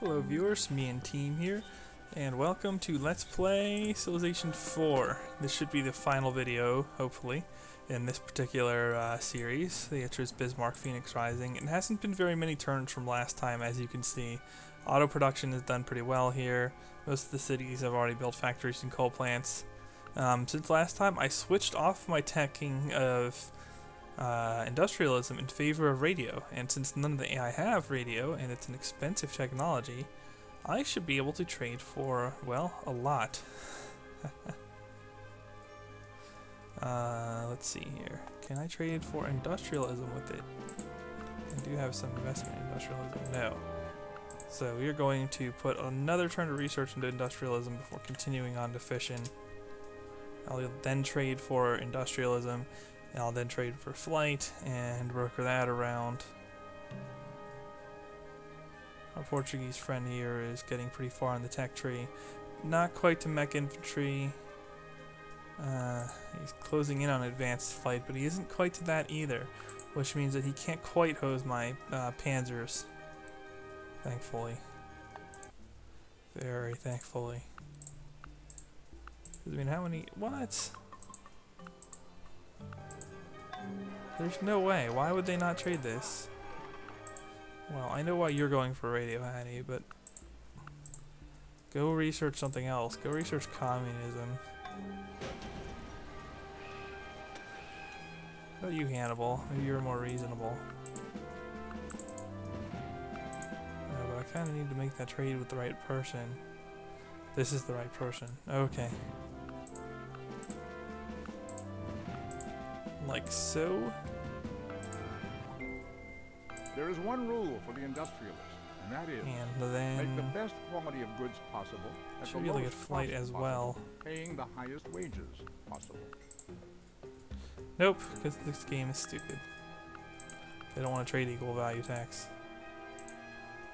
Hello viewers, me and team here, and welcome to Let's Play Civilization 4. This should be the final video, hopefully, in this particular series. The answer is Bismark, Phoenix Rising. It hasn't been very many turns from last time, as you can see. Auto production has done pretty well here. Most of the cities have already built factories and coal plants. Since last time, I switched off my teching of industrialism in favor of radio, and since none of the AI have radio and it's an expensive technology, I should be able to trade for, well, a lot. Let's see here. Can I trade for industrialism with it? I do have some investment in industrialism. No. So we are going to put another turn of research into industrialism before continuing on to fission. I'll then trade for industrialism. And I'll then trade for flight and work that around. Our Portuguese friend here is getting pretty far in the tech tree. Not quite to mech infantry. He's closing in on advanced flight, but he isn't quite to that either, which means that he can't quite hose my panzers. Thankfully. Very thankfully. I mean, how many... What? There's no way. Why would they not trade this? Well, I know why you're going for radio, Hattie, but go research something else. Go research communism. How about you, Hannibal? Maybe you're more reasonable. But I kind of need to make that trade with the right person. This is the right person. Okay. Like so. There is one rule for the industrialist, and that is make the best quality of goods possible at the lowest cost flight as well, paying the highest wages possible. Nope, because this game is stupid. They don't want to trade equal value tax.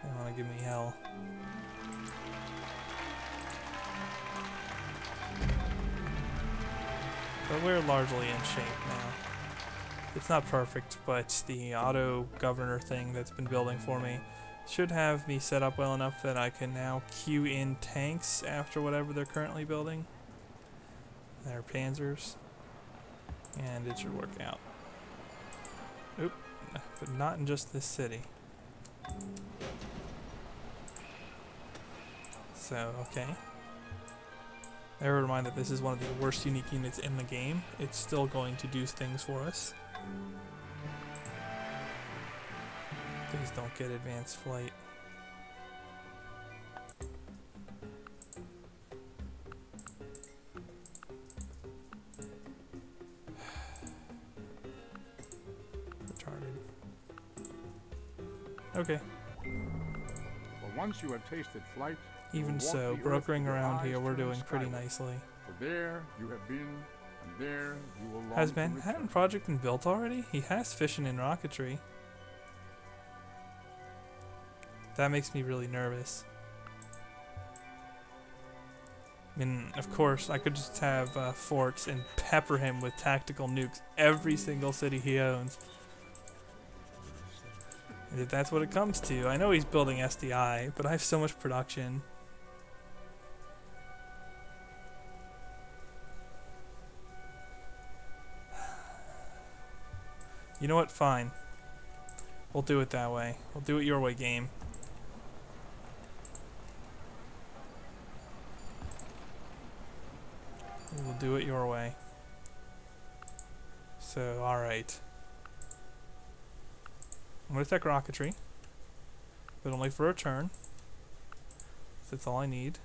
They want to give me hell. But we're largely in shape now. It's not perfect, but the auto governor thing that's been building for me should have me set up well enough that I can now queue in tanks after whatever they're currently building. They're panzers. And it should work out. Oop, but not in just this city. So, okay. Bear in mind that this is one of the worst unique units in the game. It's still going to do things for us. Please don't get advanced flight. Retarded. Okay. But once you have tasted flight, even so, brokering around here, we're doing pretty nicely. For there you have been, and there you will long Has Manhattan Project been built already? He has fission and rocketry. That makes me really nervous. I mean, of course, I could just have forts and pepper him with tactical nukes every single city he owns. And if that's what it comes to. I know he's building SDI, but I have so much production. You know what? Fine. We'll do it that way. We'll do it your way, game. We'll do it your way. So, alright. I'm going to take rocketry. But only for a turn. That's all I need.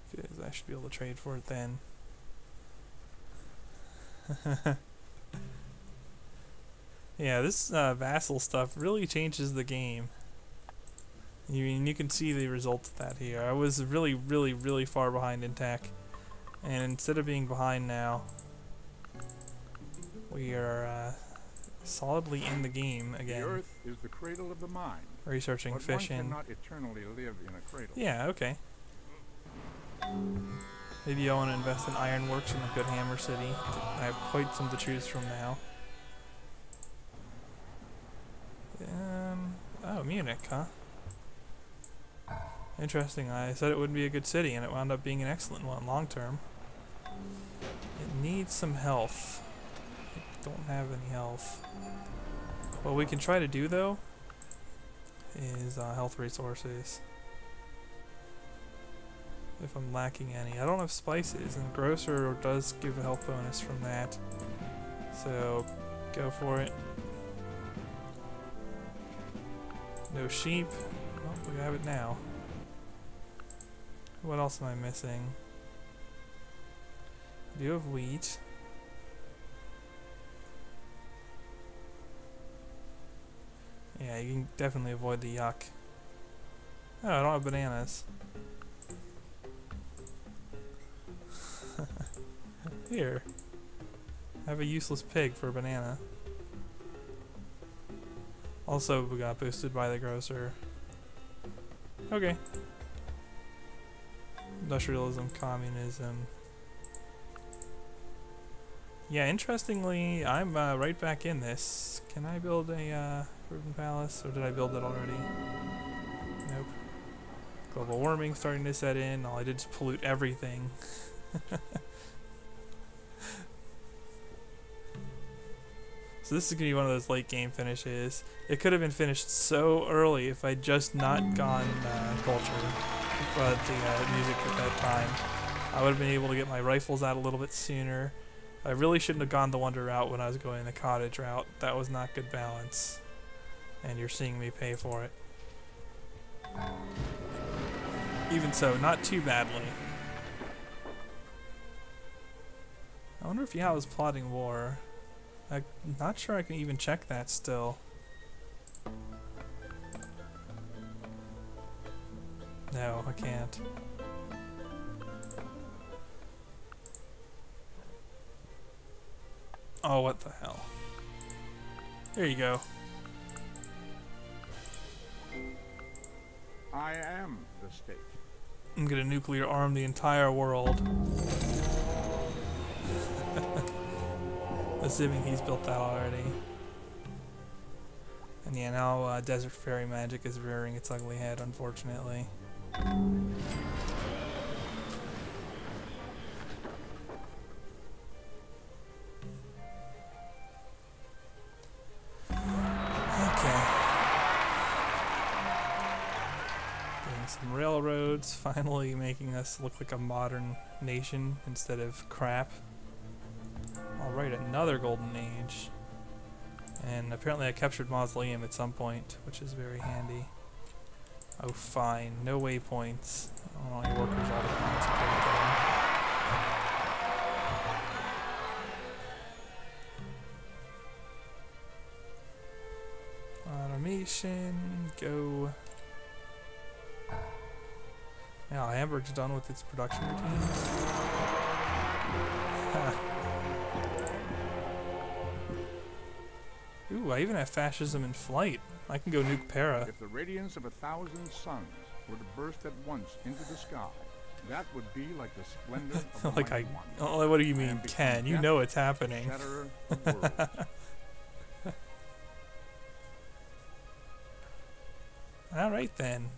Because I should be able to trade for it then. Yeah, this vassal stuff really changes the game. You can see the results of that here. I was really far behind in tech. And instead of being behind now, we are solidly in the game again. The earth is the cradle of the mind. Researching fission. One cannot eternally live in a cradle. Yeah, okay. Maybe I want to invest in ironworks in a good hammer city. I have quite some to choose from now. Oh, Munich, huh? Interesting. I said it wouldn't be a good city, and it wound up being an excellent one long term. It needs some health. I don't have any health. What we can try to do, though, is health resources. If I'm lacking any. I don't have spices, and Grocer does give a health bonus from that. So, go for it. No sheep. Well, we have it now. What else am I missing? I do have wheat. Yeah, you can definitely avoid the yuck. Oh, I don't have bananas. Here. I have a useless pig for a banana. Also, we got boosted by the grocer. Okay. Industrialism, communism. Yeah, interestingly, I'm right back in this. Can I build a urban palace, or did I build it already? Nope. Global warming starting to set in. All I did is pollute everything. So this is going to be one of those late game finishes. It could have been finished so early if I'd just not gone culture for the music at that time. I would have been able to get my rifles out a little bit sooner. I really shouldn't have gone the wonder route when I was going the cottage route. That was not good balance. And you're seeing me pay for it. Even so, not too badly. I wonder if Yao is plotting war. I'm not sure I can even check that still. No, I can't. Oh, what the hell. There you go. I am the state. I'm gonna nuclear arm the entire world. Assuming he's built that already. And yeah, now Desert Fairy magic is rearing its ugly head, unfortunately. Okay. Getting some railroads, finally making us look like a modern nation instead of crap. Alright, another golden age. And apparently I captured Mausoleum at some point, which is very handy. Oh fine, no waypoints. I don't know any workers all the time. Automation, go. Now Hamburg's done with its production routines. Ooh, I even have fascism in flight. I can go nuke Para. If the radiance of 1,000 suns were to burst at once into the sky, that would be like the splendor of like the oh, what do you mean, Ken? You know it's happening. Alright then.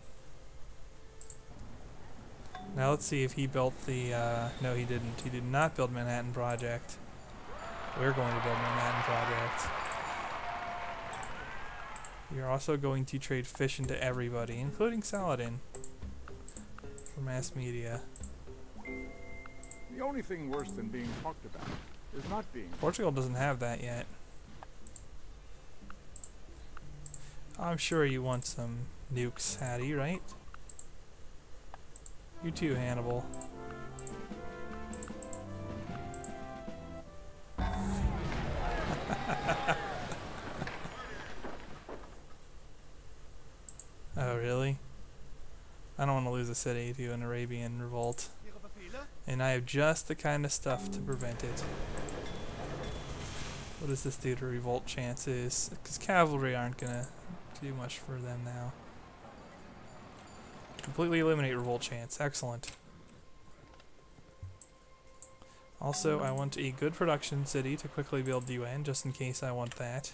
Now let's see if he built the, no he didn't. He did not build Manhattan Project. We're going to build Manhattan Project. We are also going to trade fish into everybody, including Saladin, for mass media. The only thing worse than being talked about is not being. Portugal doesn't have that yet. I'm sure you want some nukes, Hattie, right? You too, Hannibal. Oh, really? I don't want to lose a city to an Arabian revolt. And I have just the kind of stuff to prevent it. What does this do to revolt chances? Because cavalry aren't going to do much for them now. Completely eliminate revolt chance. Excellent. Also, I want a good production city to quickly build UN, just in case I want that.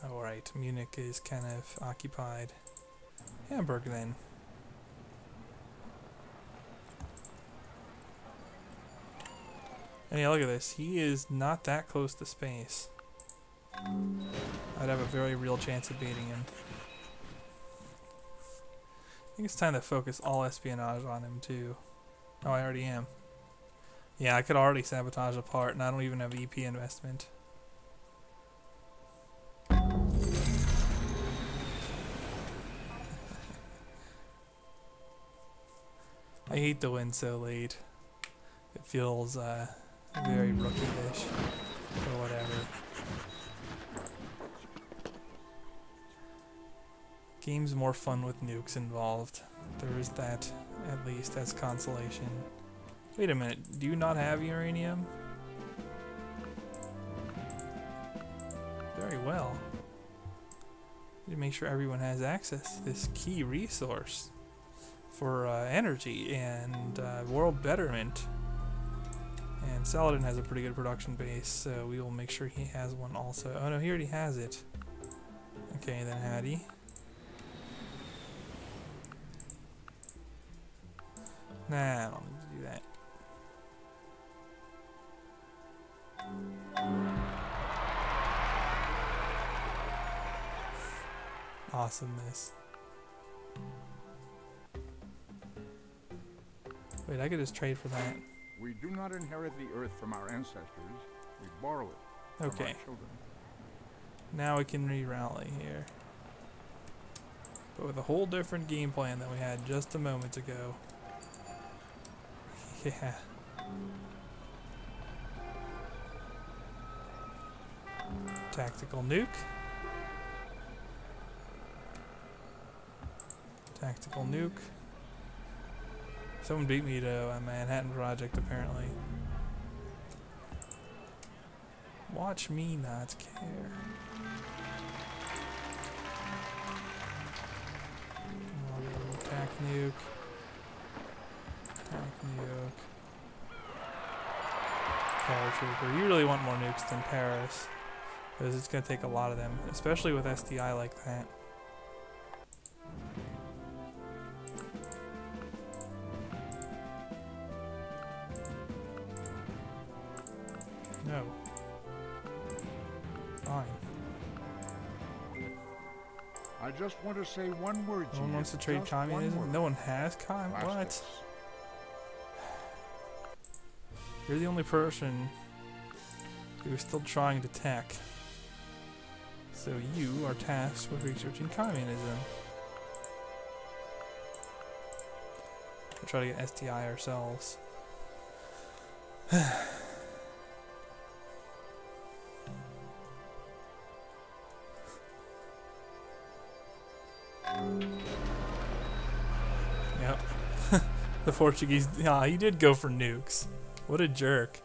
Alright, Munich is kind of occupied. Hamburg then. And yeah, look at this. He is not that close to space. I'd have a very real chance of beating him. I think it's time to focus all espionage on him too. Oh, I already am. Yeah, I could already sabotage a part, and I don't even have EP investment. I hate to win so late. It feels very rookie-ish, or whatever. Game's more fun with nukes involved. There is that, at least, as consolation. Wait a minute, do you not have uranium? Very well. Need to make sure everyone has access to this key resource for energy and world betterment. And Saladin has a pretty good production base, so we will make sure he has one also. Oh no, he already has it. Okay, then Hattie. Nah, I don't need to do that. Awesomeness. Wait, I could just trade for that. We do not inherit the earth from our ancestors. We borrow it from our children. Now we can re-rally here. But with a whole different game plan than we had just a moment ago. Yeah. Tactical nuke. Tactical nuke. Someone beat me to a Manhattan Project, apparently. Watch me not care. Attack nuke. Attack nuke. Paratrooper. You really want more nukes than Paris, because it's going to take a lot of them, especially with SDI like that. No. Fine. I just want to say one word. No one wants to trade communism? No one has what? You're the only person who is still trying to tech. So you are tasked with researching communism. We'll try to get SDI ourselves. Yep. The Portuguese, yeah, he did go for nukes. What a jerk.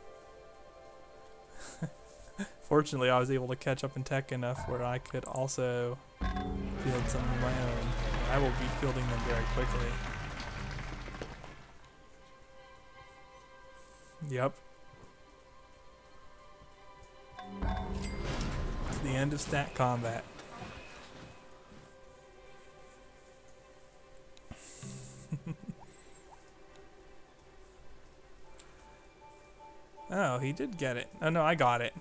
Fortunately, I was able to catch up in tech enough where I could also field some of my own. I will be fielding them very quickly. Yep. It's the end of stat combat. Oh, he did get it. Oh no, I got it.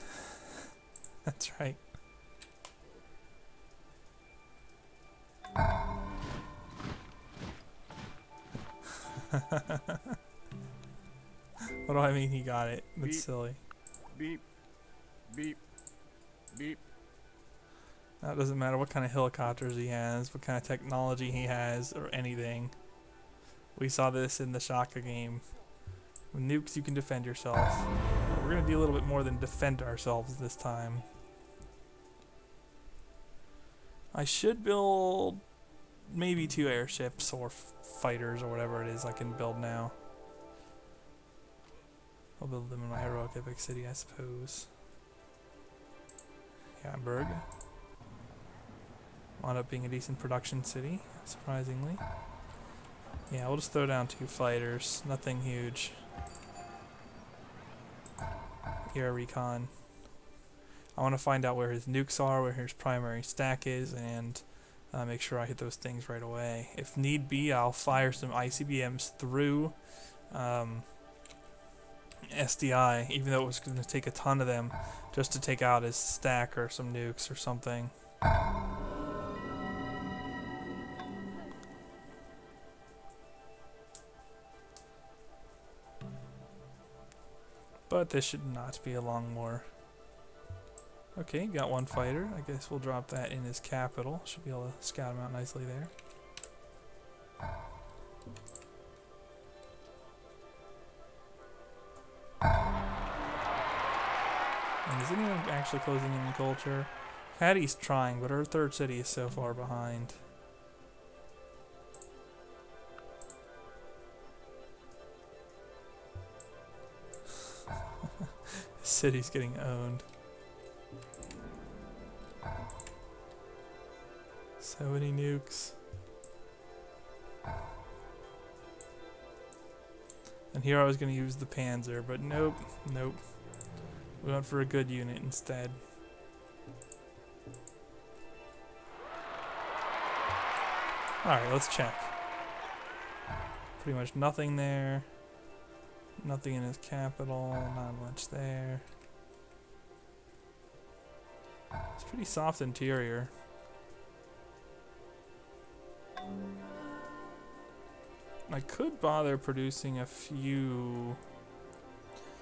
That's right. What do I mean he got it? That's beep, silly. Beep. Beep. Beep. Now it doesn't matter what kind of helicopters he has, what kind of technology he has, or anything. We saw this in the Shaka game. With nukes, you can defend yourself. We're going to do a little bit more than defend ourselves this time. I should build maybe 2 airships or fighters or whatever it is I can build now. I'll build them in my heroic epic city, I suppose. Hamburg. Wound up being a decent production city, surprisingly. Yeah, we'll just throw down 2 fighters. Nothing huge. Air recon. I want to find out where his nukes are, where his primary stack is, and make sure I hit those things right away. If need be, I'll fire some ICBMs through SDI, even though it was going to take a ton of them just to take out his stack or some nukes or something. But this should not be a long war. Okay, got one fighter. I guess we'll drop that in his capital. Should be able to scout him out nicely there. And is anyone actually closing in culture? Patty's trying, but her third city is so far behind. The city's getting owned. So many nukes. And here I was going to use the Panzer, but nope, nope. We went for a good unit instead. Alright, let's check. Pretty much nothing there. Nothing in his capital, not much there. It's pretty soft interior. I could bother producing a few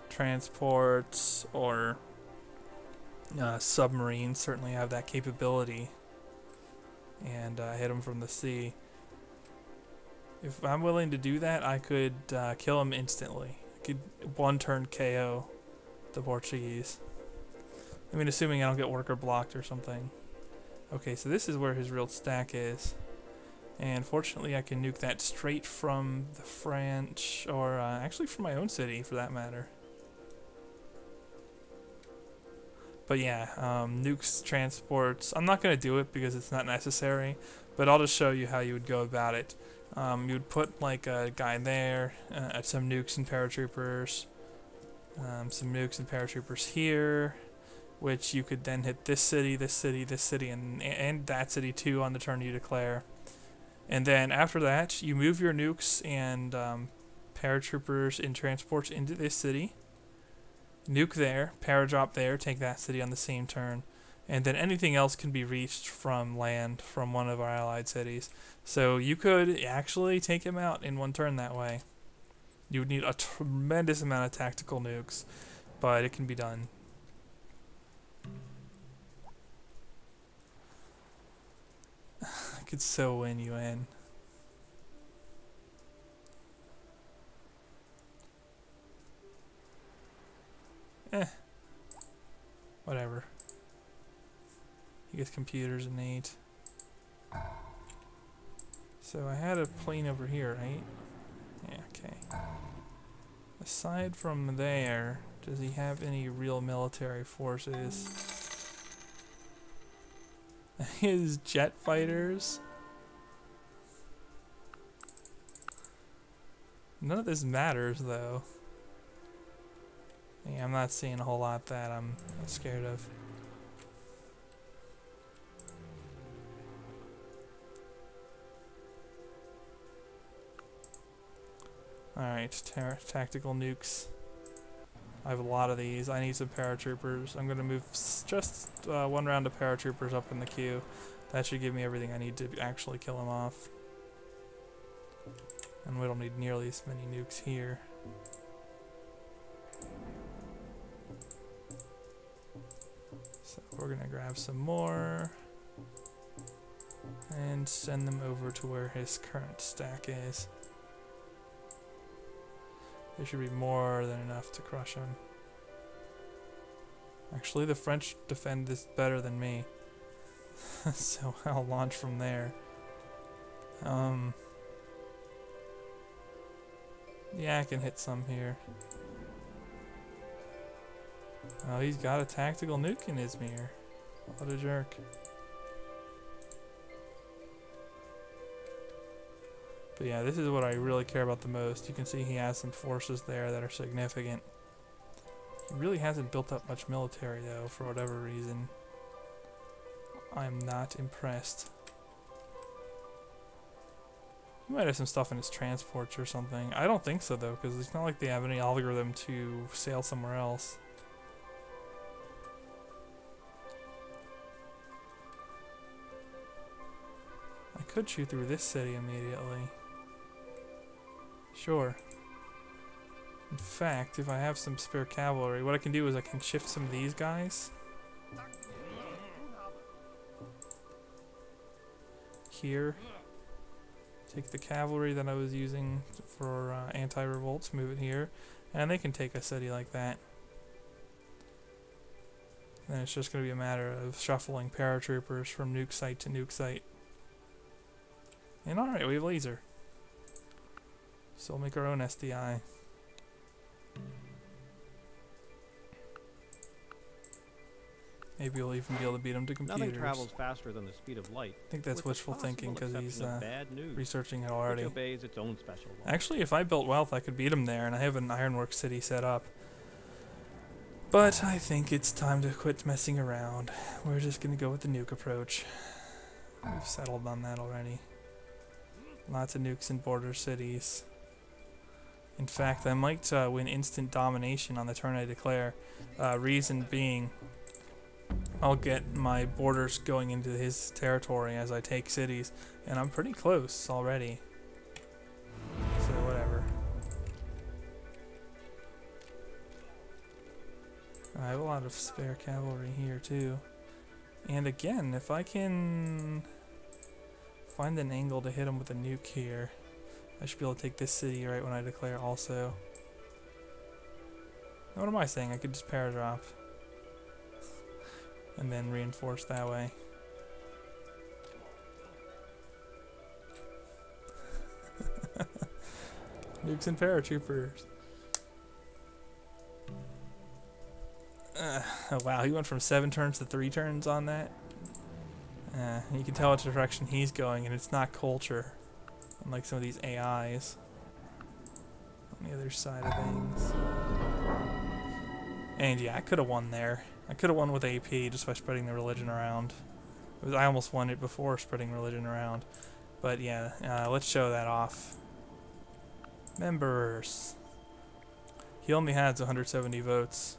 transports or submarines. Certainly have that capability, and hit them from the sea. If I'm willing to do that, I could kill him instantly. I could one-turn KO the Portuguese. I mean, assuming I don't get worker blocked or something. Okay, so this is where his real stack is. And fortunately, I can nuke that straight from the French, or actually from my own city, for that matter. But yeah, nukes, transports. I'm not going to do it because it's not necessary, but I'll just show you how you would go about it. You would put like a guy there, some nukes and paratroopers, some nukes and paratroopers here, which you could then hit this city, this city, this city, and that city too on the turn you declare. And then after that, you move your nukes and paratroopers and transports into this city. Nuke there, paradrop there, take that city on the same turn. And then anything else can be reached from land from one of our allied cities. So you could actually take him out in one turn that way. You would need a tremendous amount of tactical nukes, but it can be done. I could so win you in. Whatever. He gets computers innate. So I had a plane over here, right? Yeah, okay. Aside from there, does he have any real military forces? His jet fighters? None of this matters, though. Yeah, I'm not seeing a whole lot that I'm scared of. Alright, tactical nukes. I have a lot of these. I need some paratroopers. I'm going to move just one round of paratroopers up in the queue. That should give me everything I need to actually kill him off. And we don't need nearly as many nukes here. So we're going to grab some more and send them over to where his current stack is. There should be more than enough to crush him. Actually, the French defend this better than me. So I'll launch from there. Yeah, I can hit some here. Oh, he's got a tactical nuke in Izmir. What a jerk. But yeah, this is what I really care about the most. You can see he has some forces there that are significant. He really hasn't built up much military, though, for whatever reason. I'm not impressed. He might have some stuff in his transports or something. I don't think so though, because it's not like they have any algorithm to sail somewhere else. I could shoot through this city immediately. Sure. In fact, if I have some spare cavalry, what I can do is I can shift some of these guys here. Take the cavalry that I was using for anti-revolts, move it here, and they can take a city like that. Then it's just going to be a matter of shuffling paratroopers from nuke site to nuke site. And alright, we have laser. So we'll make our own SDI. Maybe we'll even be able to beat him to computers. Nothing travels faster than the speed of light. I think that's wishful thinking because he's researching it Which already. obeys its own special law. Actually, if I built wealth, I could beat him there, and I have an ironworks city set up. But I think it's time to quit messing around. We're just going to go with the nuke approach. We've settled on that already. Lots of nukes in border cities. In fact, I might win instant domination on the turn I declare. Reason being, I'll get my borders going into his territory as I take cities, and I'm pretty close already. So whatever. I have a lot of spare cavalry here too. And again, if I can find an angle to hit him with a nuke here, I should be able to take this city right when I declare also. Now what am I saying? I could just paradrop and then reinforce that way. Nukes and paratroopers. Oh wow, he went from 7 turns to 3 turns on that. You can tell which direction he's going, and it's not culture, unlike some of these AIs on the other side of things. And yeah, I could have won there. I could have won with AP just by spreading the religion around. I almost won it before spreading religion around. But yeah, let's show that off. Members. He only has 170 votes.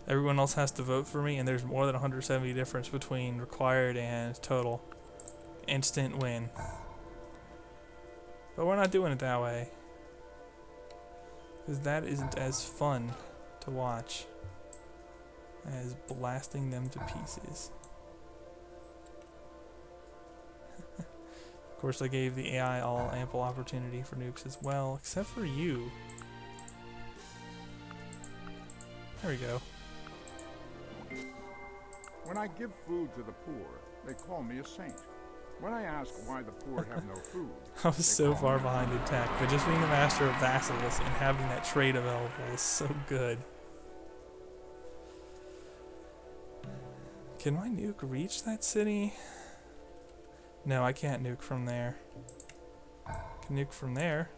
Everyone else has to vote for me, and there's more than 170 difference between required and total. Instant win. But we're not doing it that way, because that isn't as fun to watch as blasting them to pieces. Of course, I gave the AI all ample opportunity for nukes as well, except for you. There we go. When I give food to the poor, they call me a saint. When I ask why the poor have no food, I was so far behind in tech, but just being a master of vassals and having that trait available is so good. Can my nuke reach that city? No, I can't nuke from there. Can nuke from there?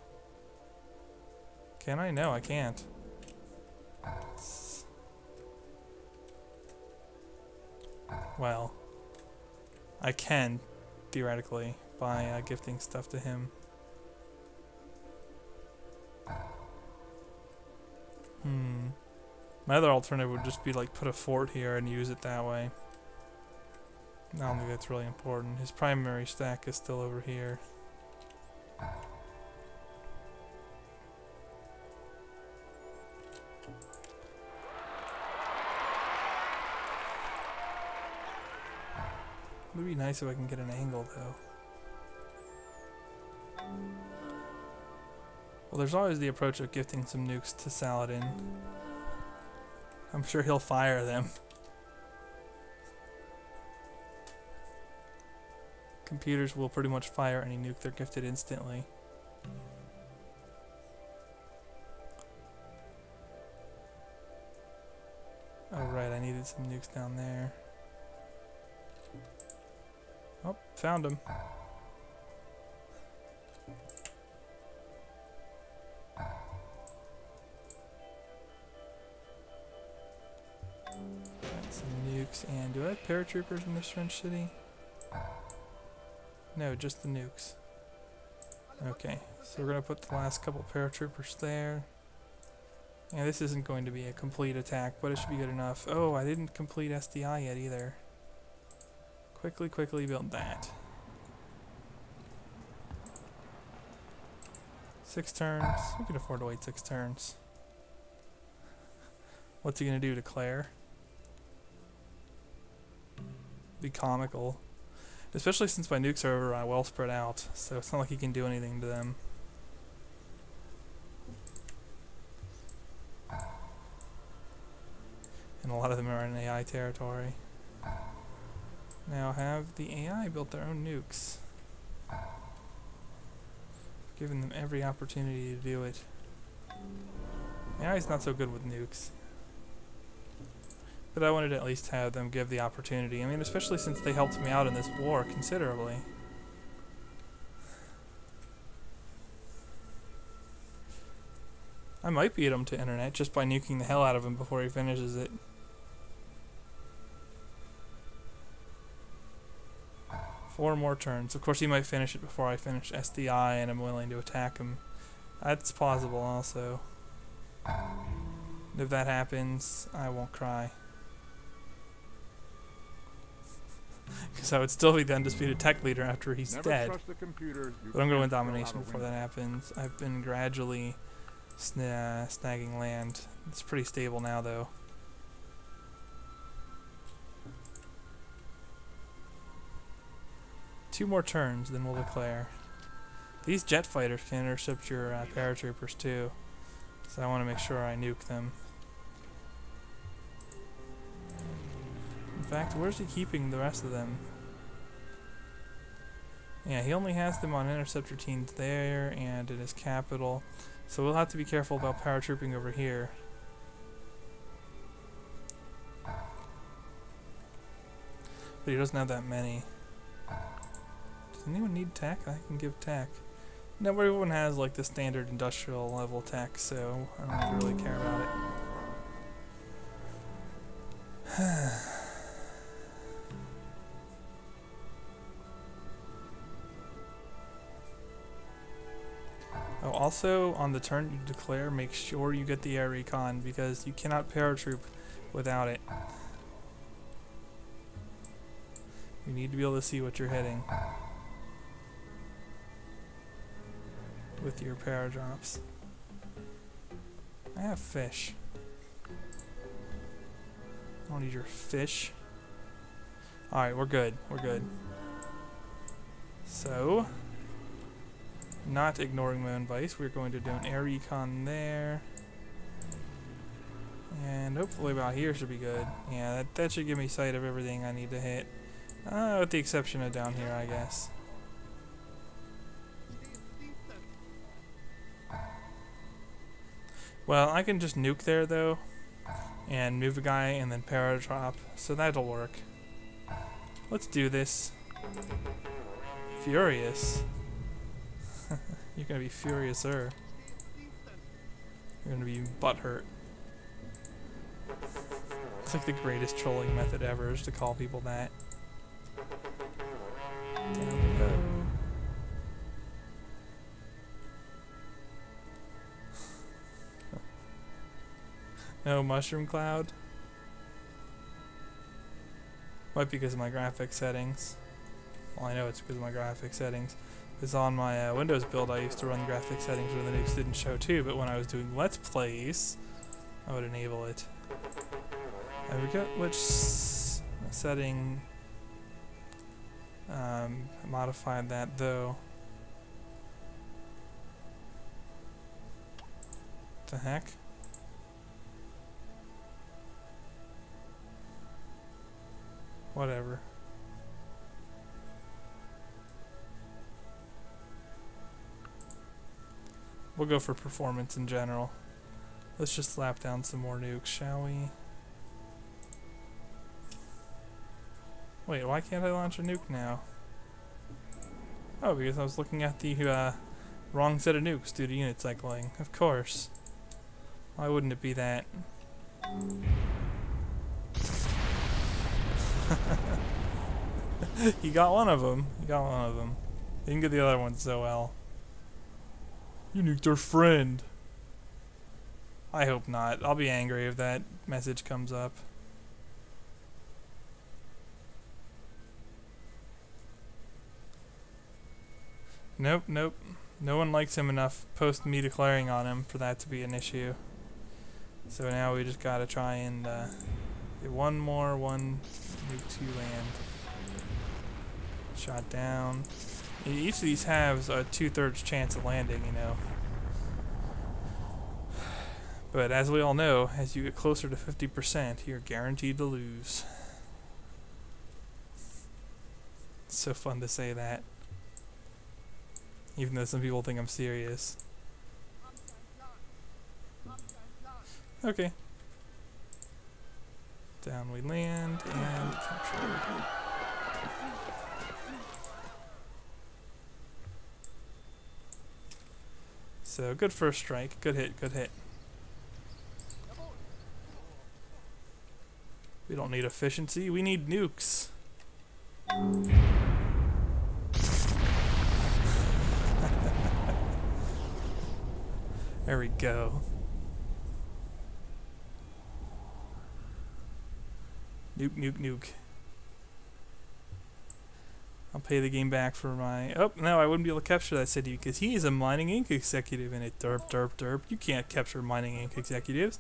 Can I? No, I can't. Well, I can, theoretically, by gifting stuff to him. My other alternative would just be like put a fort here and use it that way. I don't think that's really important. His primary stack is still over here. It would be nice if I can get an angle, though. Well, there's always the approach of gifting some nukes to Saladin. I'm sure he'll fire them. Computers will pretty much fire any nuke they're gifted instantly. Oh right, I needed some nukes down there. Oh, found him. Got some nukes, and do I have paratroopers in this French city? No, just the nukes. Okay, so we're going to put the last couple paratroopers there. And this isn't going to be a complete attack, but it should be good enough. Oh, I didn't complete SDI yet either. Quickly build that. 6 turns. We can afford to wait 6 turns. What's he going to do to Claire? Be comical. Especially since my nukes are well spread out, so it's not like he can do anything to them. And a lot of them are in AI territory. Now have the AI built their own nukes. Giving them every opportunity to do it. AI is not so good with nukes. But I wanted to at least have them give the opportunity. I mean, especially since they helped me out in this war considerably. I might beat him to internet just by nuking the hell out of him before he finishes it. Four more turns. Of course, he might finish it before I finish SDI, and I'm willing to attack him. That's possible also. If that happens, I won't cry. Because I would still be the undisputed tech leader after he's dead. But I'm going to win domination before that happens. I've been gradually snagging land. It's pretty stable now, though. Two more turns, then we'll declare. These jet fighters can intercept your paratroopers too, so I want to make sure I nuke them. In fact, where's he keeping the rest of them? Yeah, he only has them on intercept routines there and in his capital, so we'll have to be careful about paratrooping over here. But he doesn't have that many. Does anyone need tech? I can give tech. No, everyone has like the standard industrial level tech, so I don't really care about it. Oh, also on the turn you declare, make sure you get the air recon because you cannot paratroop without it. You need to be able to see what you're hitting with your paradrops. I have fish. I don't need your fish. Alright, we're good. We're good. So, not ignoring my own advice, we're going to do an air recon there. And hopefully about here should be good. Yeah, that should give me sight of everything I need to hit. With the exception of down here, I guess. Well, I can just nuke there, though, and move a guy and then paradrop, so that'll work. Let's do this. Furious. You're gonna be furiouser. You're gonna be butthurt. It's like the greatest trolling method ever, is to call people that. Down we go. No mushroom cloud? Might be because of my graphics settings. Well, I know it's because of my graphics settings. Because on my Windows build I used to run graphics settings where the nukes didn't show too, but when I was doing Let's Plays, I would enable it. I forget which setting modified that though. What the heck? Whatever. We'll go for performance in general. Let's just slap down some more nukes, shall we? Wait, why can't I launch a nuke now? Oh, because I was looking at the wrong set of nukes due to unit cycling. Of course. Why wouldn't it be that? He got one of them. He got one of them. He didn't get the other one so well. You nuked our friend. I hope not. I'll be angry if that message comes up. Nope, nope. No one likes him enough post me declaring on him for that to be an issue. So now we just gotta try and get one nuke to land. Shot down. Each of these have a 2/3 chance of landing, you know. But as we all know, as you get closer to 50%, you're guaranteed to lose. It's so fun to say that. Even though some people think I'm serious. Okay. Down we land and capture. So good first strike, good hit, good hit. We don't need efficiency, we need nukes. There we go. Nuke, nuke, nuke. I'll pay the game back for my... Oh, no, I wouldn't be able to capture that city because he is a Mining Inc. executive in it. Derp, derp, derp. You can't capture Mining Inc. executives.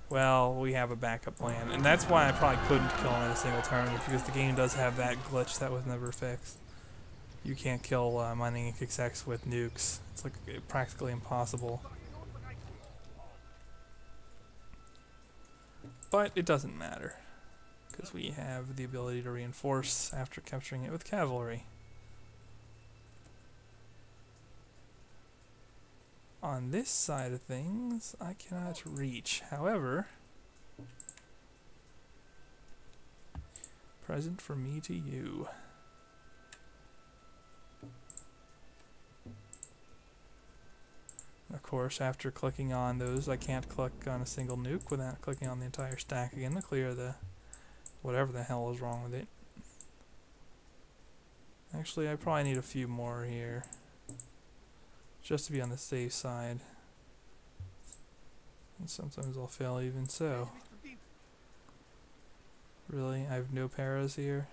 Well, we have a backup plan. And that's why I probably couldn't kill him in a single turn, because the game does have that glitch that was never fixed. You can't kill Mining Inc. execs with nukes. It's like practically impossible. But it doesn't matter, because we have the ability to reinforce after capturing it with cavalry. On this side of things, I cannot reach. However, present for me to you. Of course, after clicking on those, I can't click on a single nuke without clicking on the entire stack again to clear the whatever the hell is wrong with it. Actually, I probably need a few more here, just to be on the safe side. And sometimes I'll fail even so. Really? I have no paras here?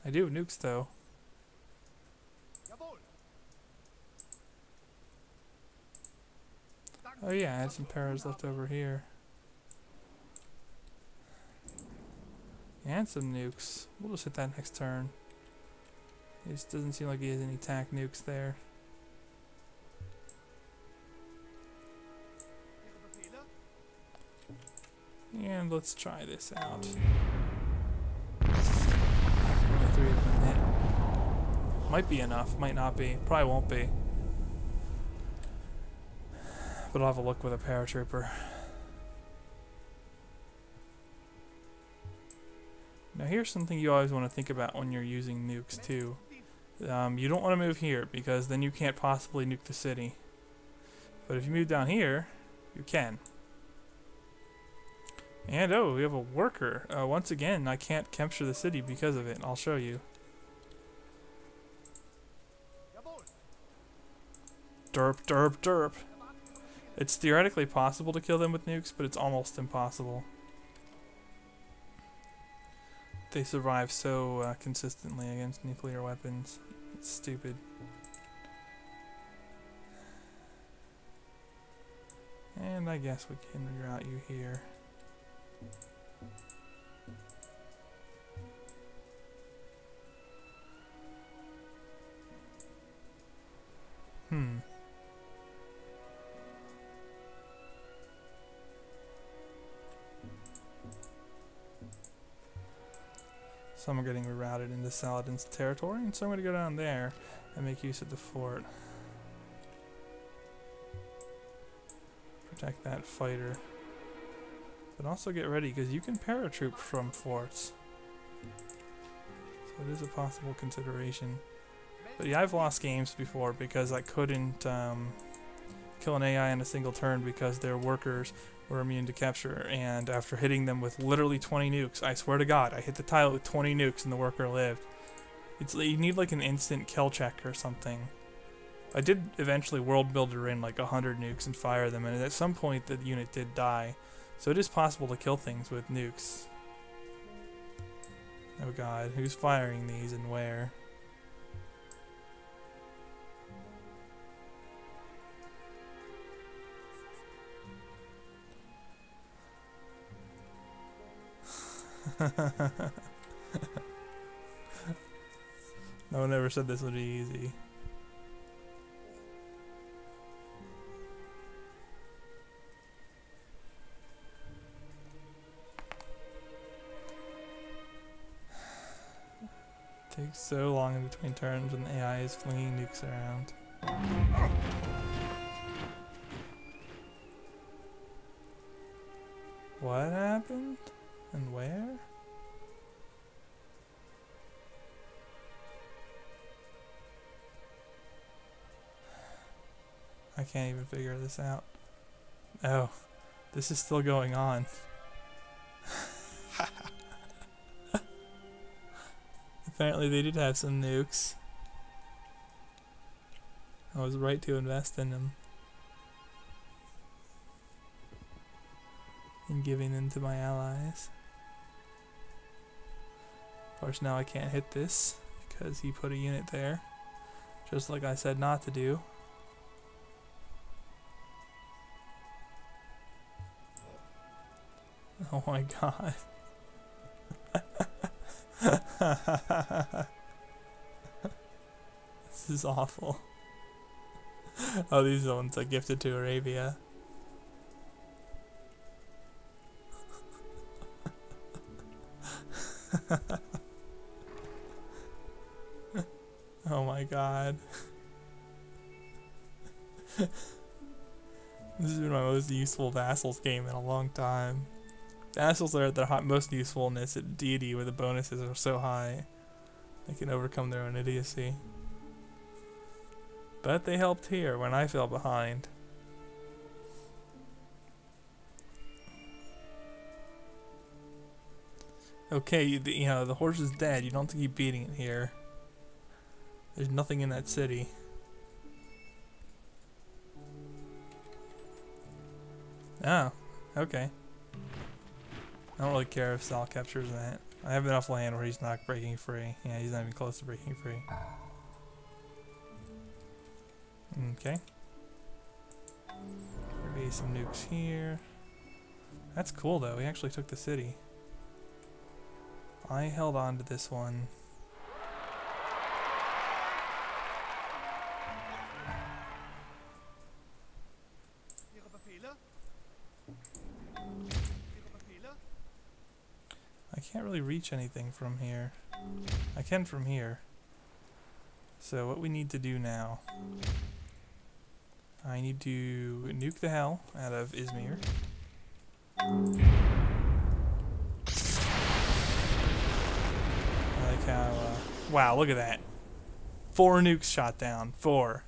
I do have nukes though. Oh yeah, I had some paras left over here. And some nukes. We'll just hit that next turn. It just doesn't seem like he has any tac nukes there. And let's try this out. Only 3 of them hit. Might be enough, might not be. Probably won't be. But I'll have a look with a paratrooper. Now here's something you always want to think about when you're using nukes too. You don't want to move here because then you can't possibly nuke the city. But if you move down here, you can. And oh, we have a worker. Once again, I can't capture the city because of it. I'll show you. Derp, derp, derp. It's theoretically possible to kill them with nukes, but it's almost impossible. They survive so consistently against nuclear weapons. It's stupid. And I guess we can reroute you here. Some are getting rerouted into Saladin's territory, and so I'm going to go down there and make use of the fort. Protect that fighter. But also get ready, because you can paratroop from forts. So it is a possible consideration. But yeah, I've lost games before because I couldn't kill an AI in a single turn because their workers were immune to capture, and after hitting them with literally 20 nukes, I swear to God, I hit the tile with 20 nukes and the worker lived. You need like an instant kill check or something. I did eventually world builder in like 100 nukes and fire them, and at some point the unit did die. So it is possible to kill things with nukes. Oh God, who's firing these and where? No one ever said this would be easy. Takes so long in between turns when the AI is flinging nukes around. What happened? And where? I can't even figure this out. Oh, this is still going on. Apparently they did have some nukes. I was right to invest in them. And giving them to my allies. Of course now I can't hit this because he put a unit there. Just like I said not to do. Oh my God. This is awful. Oh, these are the ones I gifted to Arabia. Oh my God. This has been my most useful vassals game in a long time. Vassals are at their most usefulness at deity where the bonuses are so high. They can overcome their own idiocy. But they helped here when I fell behind. Okay, you know, the horse is dead. You don't have to keep beating it here. There's nothing in that city. Oh, okay. I don't really care if Sal captures that. I have enough land where he's not breaking free. Yeah, he's not even close to breaking free. Okay. There'll be some nukes here. That's cool though, he actually took the city. I held on to this one. I can't really reach anything from here. I can from here. So what we need to do now, I need to nuke the hell out of Izmir. I like how, wow, look at that. 4 nukes shot down. 4.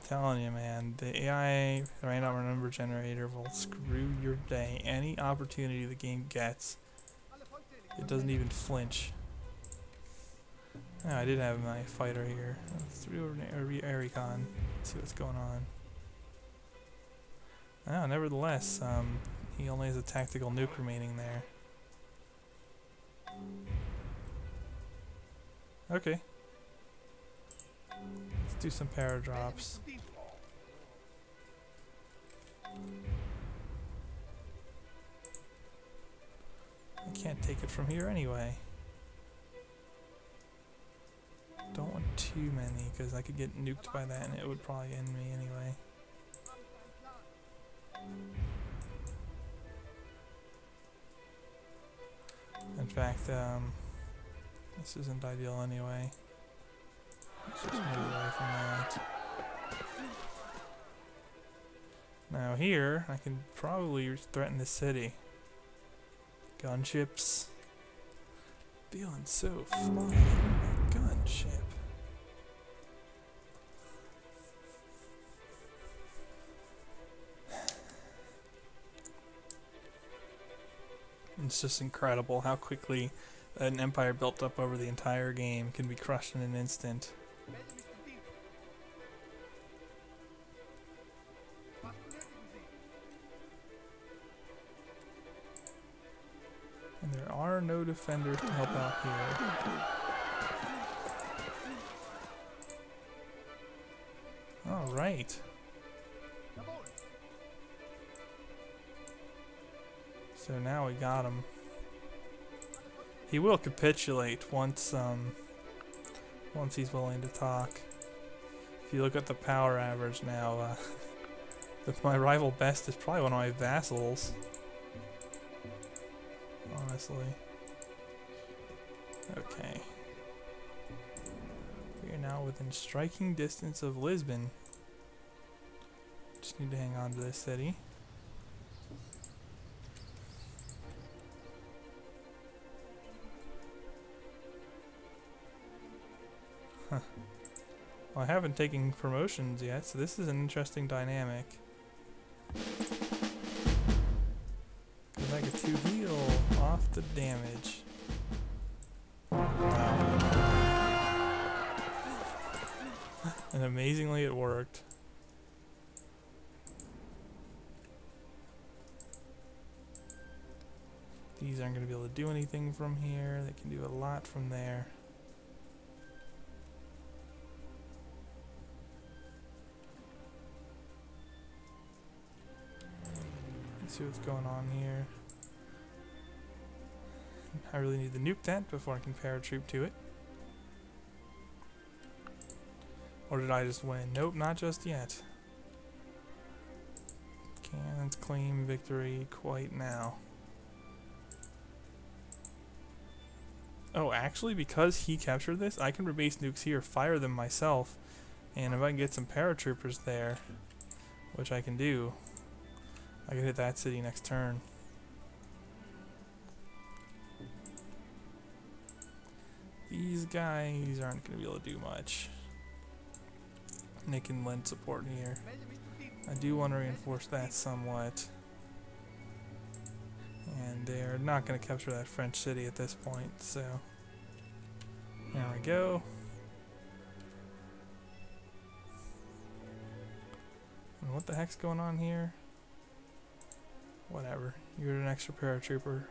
Telling you, man, the AI random number generator will screw your day. Any opportunity the game gets, it doesn't even flinch. Oh, I did have my fighter here. Let's do Aricon. See what's going on. Oh, nevertheless, he only has a tactical nuke remaining there. Okay. Let's do some paradrops. I can't take it from here anyway. Don't want too many because I could get nuked by that and it would probably end me anyway. In fact, this isn't ideal anyway. Let's just move away from that. Now here, I can probably threaten the city. Gunships. Feeling so fly. Gunship. It's just incredible how quickly an empire built up over the entire game can be crushed in an instant. And there are no defenders to help out here. Alright. So now we got him. He will capitulate once he's willing to talk. If you look at the power average now, my rival best is probably one of my vassals. Honestly. Okay. We are now within striking distance of Lisbon. Just need to hang on to this city. Huh. Well, I haven't taken promotions yet, so this is an interesting dynamic. Because I get to heal off the damage. Wow. And amazingly it worked. These aren't going to be able to do anything from here. They can do a lot from there. Let's see what's going on here. I really need to nuke that before I can paratroop to it. Or did I just win? Nope, not just yet. Can't claim victory quite now. Oh, actually, because he captured this, I can rebase nukes here, fire them myself, and if I can get some paratroopers there, which I can do, I can hit that city next turn. These guys aren't going to be able to do much. And they can lend support here. I do want to reinforce that somewhat. And they're not going to capture that French city at this point, so there we go. And what the heck's going on here? Whatever. You're an extra paratrooper.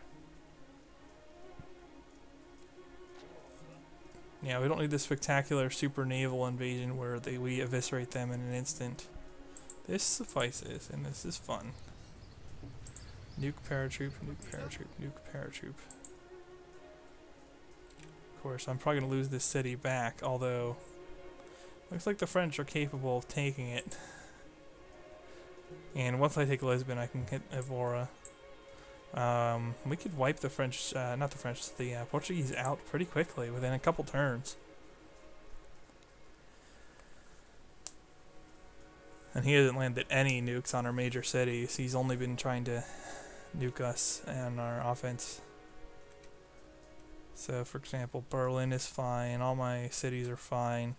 Yeah, we don't need the spectacular super naval invasion where we eviscerate them in an instant. This suffices, and this is fun. Nuke paratroop, nuke paratroop, nuke paratroop. Of course, I'm probably going to lose this city back, although looks like the French are capable of taking it. And once I take Lisbon, I can hit Evora. We could wipe the French, not the French, the Portuguese out pretty quickly within a couple turns. And he hasn't landed any nukes on our major cities. He's only been trying to nuke us and our offense. So, for example, Berlin is fine. All my cities are fine.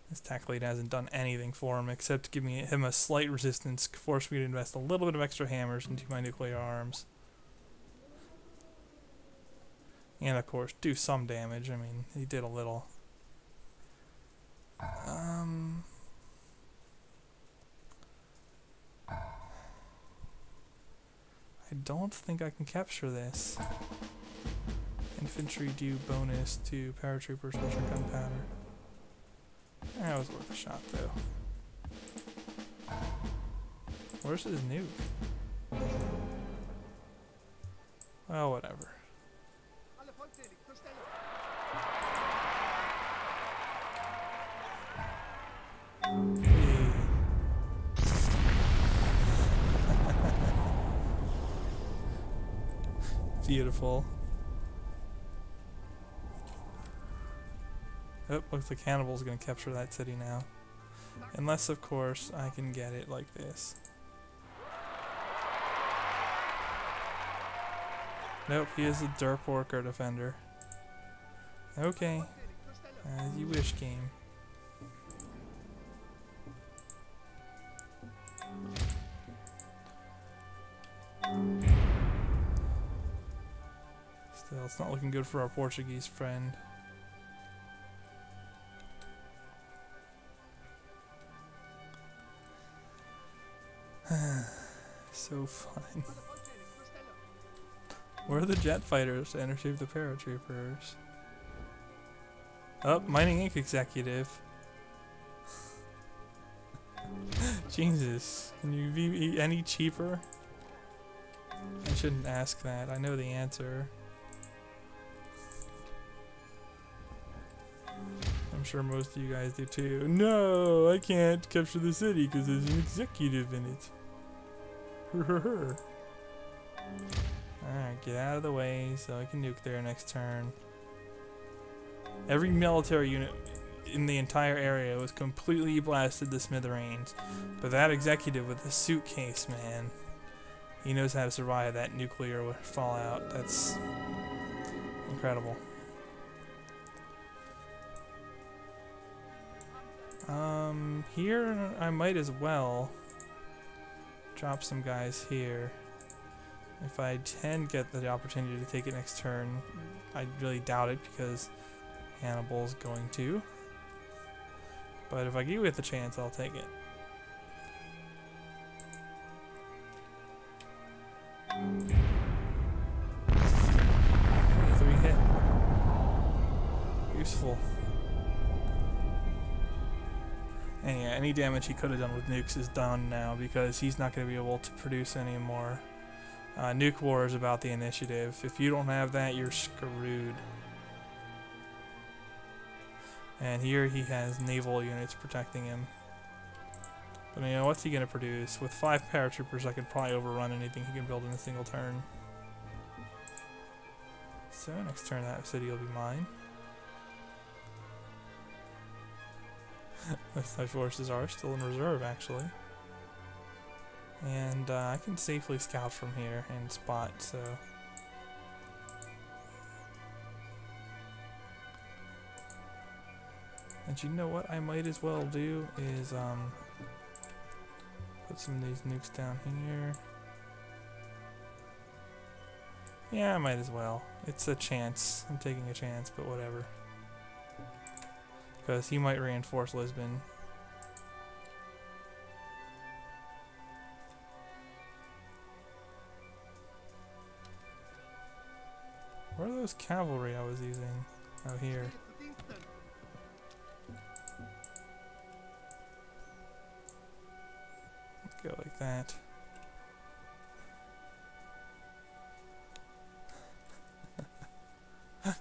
This tack lead hasn't done anything for him except give him a slight resistance, force me to invest a little bit of extra hammers into my nuclear arms. And of course, do some damage. I mean, he did a little. I don't think I can capture this. Infantry do bonus to paratroopers with your gunpowder. That was worth a shot, though. Where's his nuke? Well, whatever. Hey. Beautiful. Oh, looks like Hannibal's gonna capture that city now. Unless, of course, I can get it like this. Nope, he is a derp worker defender. Okay. As you wish, game. Still, it's not looking good for our Portuguese friend. So fun. Where are the jet fighters to intercept the paratroopers? Oh, Mining Inc. executive. Jesus, can you be any cheaper? I shouldn't ask that. I know the answer. I'm sure most of you guys do too. No, I can't capture the city because there's an executive in it. Alright, get out of the way so I can nuke there next turn. Every military unit in the entire area was completely blasted to smithereens. But that executive with the suitcase, man, he knows how to survive that nuclear fallout. That's incredible. Here I might as well drop some guys here. If I can get the opportunity to take it next turn, I really doubt it because Hannibal's going to. But if I give it the chance, I'll take it. Three hit. Useful. And yeah, any damage he could have done with nukes is done now because he's not going to be able to produce anymore. Nuke war is about the initiative. If you don't have that, you're screwed. And here he has naval units protecting him. But you know, what's he going to produce? With 5 paratroopers, I could probably overrun anything he can build in a single turn. So next turn that city will be mine. My forces are still in reserve, actually. And I can safely scout from here and spot, so... And you know what I might as well do is put some of these nukes down here. Yeah, I might as well. It's a chance. I'm taking a chance, but whatever. Because he might reinforce Lisbon. Where are those cavalry I was using? Oh, here. Go like that.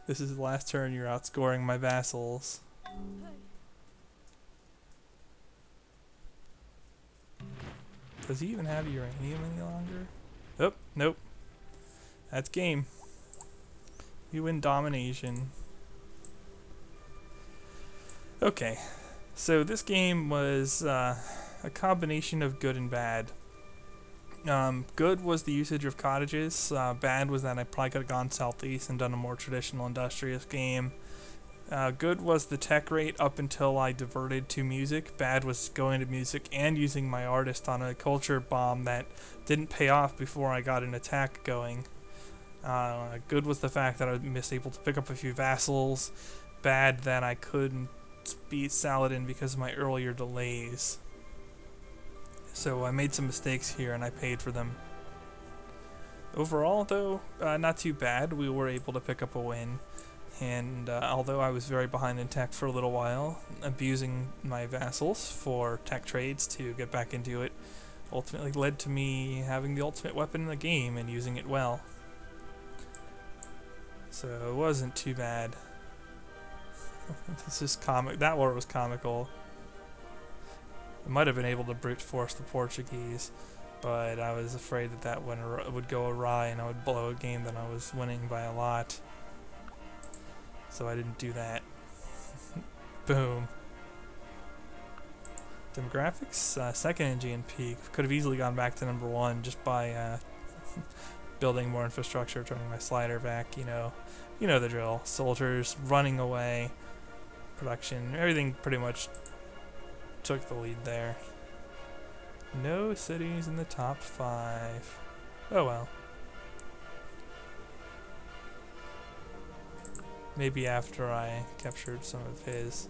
This is the last turn you're outscoring my vassals. Does he even have uranium any longer? Oh, nope. That's game. You win domination. Okay, so this game was a combination of good and bad. Good was the usage of cottages. Bad was that I probably could have gone southeast and done a more traditional industrious game. Good was the tech rate up until I diverted to music. Bad was going to music and using my artist on a culture bomb that didn't pay off before I got an attack going. Good was the fact that I was able to pick up a few vassals. Bad that I couldn't beat Saladin because of my earlier delays. So I made some mistakes here and I paid for them. Overall, though, not too bad. We were able to pick up a win. And although I was very behind in tech for a little while, abusing my vassals for tech trades to get back into it ultimately led to me having the ultimate weapon in the game and using it well. So it wasn't too bad. This is comic. That war was comical. I might have been able to brute force the Portuguese, but I was afraid that that would go awry and I would blow a game that I was winning by a lot. So I didn't do that. Boom. Demographics, second in GNP. Could have easily gone back to #1 just by building more infrastructure, turning my slider back, you know the drill. Soldiers running away, production, everything pretty much took the lead there. No cities in the top 5. Oh well. Maybe after I captured some of his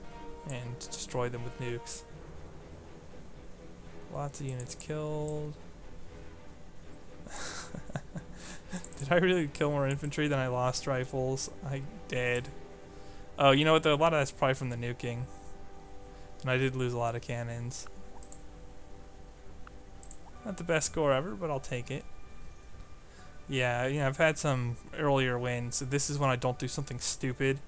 and destroyed them with nukes. Lots of units killed. Did I really kill more infantry than I lost rifles? I did. Oh, you know what though? A lot of that's probably from the nuking. And I did lose a lot of cannons. Not the best score ever, but I'll take it. Yeah, you know, I've had some earlier wins. This is when I don't do something stupid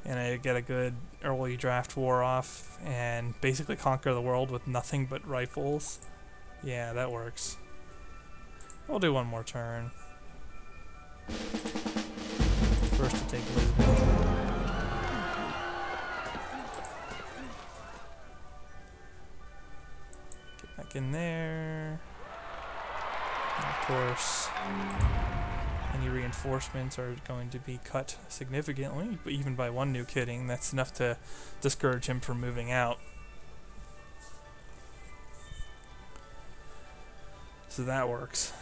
and I get a good early draft war off and basically conquer the world with nothing but rifles. Yeah, that works. We'll do one more turn. First to take Lisbon. Get back in there. And of course, any reinforcements are going to be cut significantly, but even by one nuke hitting, that's enough to discourage him from moving out. So that works.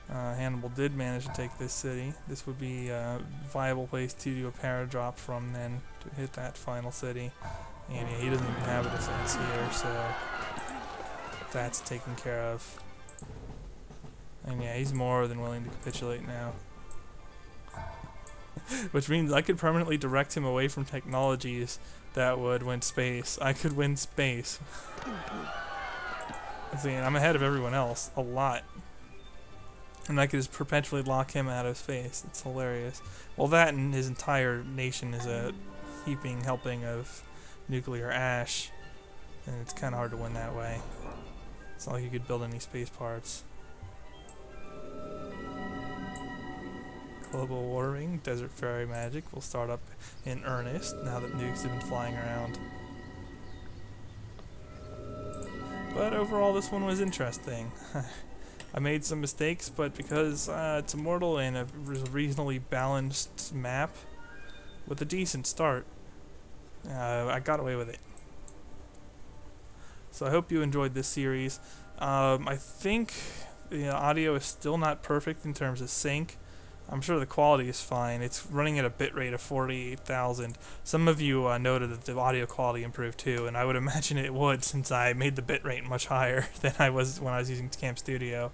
Hannibal did manage to take this city. This would be a viable place to do a paradrop from then to hit that final city. And yeah, he doesn't even have a defense here, so that's taken care of. And yeah, he's more than willing to capitulate now. Which means I could permanently direct him away from technologies that would win space. I could win space. See, I'm ahead of everyone else a lot. And I could just perpetually lock him out of space. It's hilarious. Well, that and his entire nation is a heaping helping of nuclear ash. And it's kind of hard to win that way. It's not like you could build any space parts. Global warming, desert fairy magic will start up in earnest now that nukes have been flying around. But overall, this one was interesting. I made some mistakes, but because it's Immortal and a reasonably balanced map with a decent start, I got away with it. So I hope you enjoyed this series. I think the audio is still not perfect in terms of sync. I'm sure the quality is fine. It's running at a bitrate of 48,000. Some of you noted that the audio quality improved too, and I would imagine it would since I made the bitrate much higher than I was when I was using Camp Studio.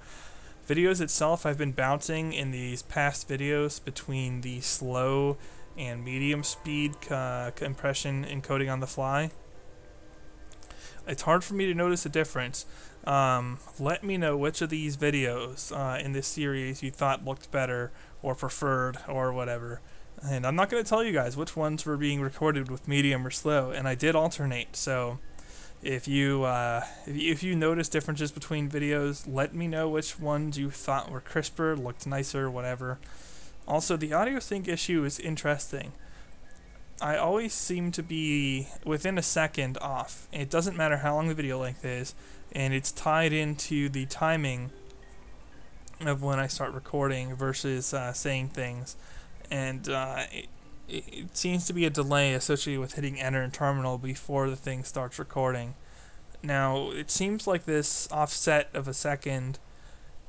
Videos itself, I've been bouncing in these past videos between the slow and medium speed compression encoding on the fly. It's hard for me to notice a difference. Let me know which of these videos in this series you thought looked better or preferred or whatever. And I'm not going to tell you guys which ones were being recorded with medium or slow, and I did alternate. So if you notice differences between videos, let me know which ones you thought were crisper, looked nicer, whatever. Also, the audio sync issue is interesting. I always seem to be within a second off. It doesn't matter how long the video length is, and it's tied into the timing of when I start recording versus saying things. And it seems to be a delay associated with hitting enter and terminal before the thing starts recording. Now, it seems like this offset of a second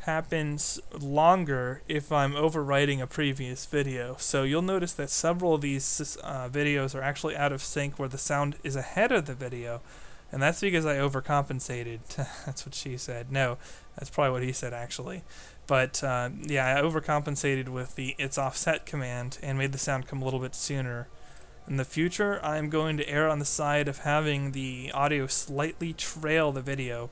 happens longer if I'm overwriting a previous video. So you'll notice that several of these videos are actually out of sync where the sound is ahead of the video, and that's because I overcompensated. That's what she said. No, that's probably what he said actually. But yeah, I overcompensated with the it's offset command and made the sound come a little bit sooner. In the future, I'm going to err on the side of having the audio slightly trail the video.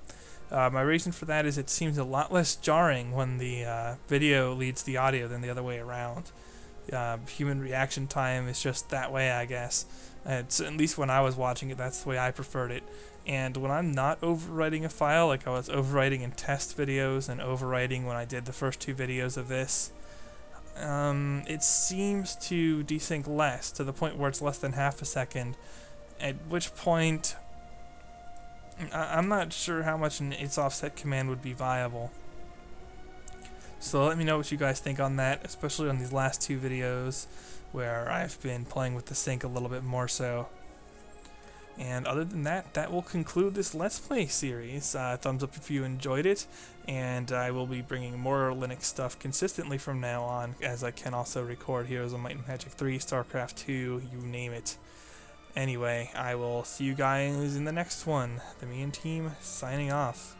My reason for that is it seems a lot less jarring when the video leads the audio than the other way around. Human reaction time is just that way, I guess. It's, at least when I was watching it, that's the way I preferred it. And when I'm not overwriting a file, like I was overwriting in test videos and overwriting when I did the first 2 videos of this, it seems to desync less, to the point where it's less than half a second, at which point I'm not sure how much an it's offset command would be viable. So let me know what you guys think on that, especially on these last two videos where I've been playing with the sync a little bit more so. And other than that, that will conclude this Let's Play series. Thumbs up if you enjoyed it, and I will be bringing more Linux stuff consistently from now on, as I can also record Heroes of Might and Magic 3, StarCraft 2, you name it. Anyway, I will see you guys in the next one. The Me and Team signing off.